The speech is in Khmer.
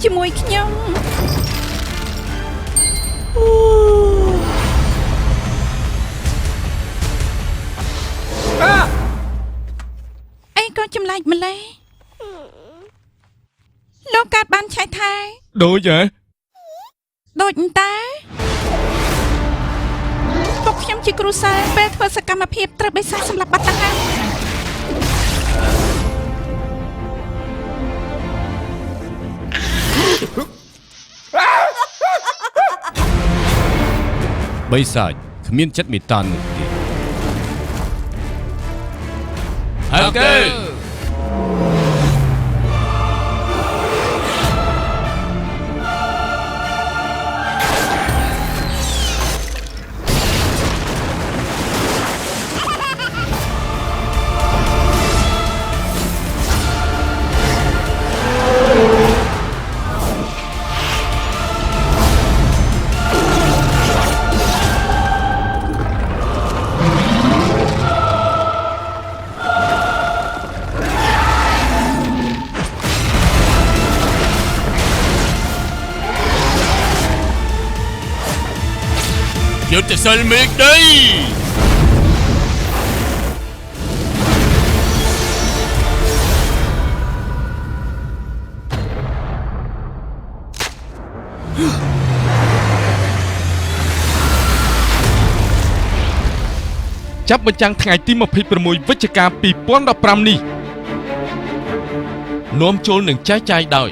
ជាមួយខ្ញុំអីក៏ចម្លែកម្លេះលោកកើតបានឆៃថែដូចហ៎ដូចតែពុកខ្ញុំជាគ្រូសាស្ត្រពេលធ្វើសកម្មភាពត្រូវបិសាចសម្រាប់បាត់តាហាបិសាចគ្មានចិត្តមេត្តានោះទេអូខេយុទ្ធសិលមេឃដីចាប់បញ្ចាំងថ្ងៃទី26វិច្ឆិកា2015នេះនាំចូលនឹងចែកចាយដោយ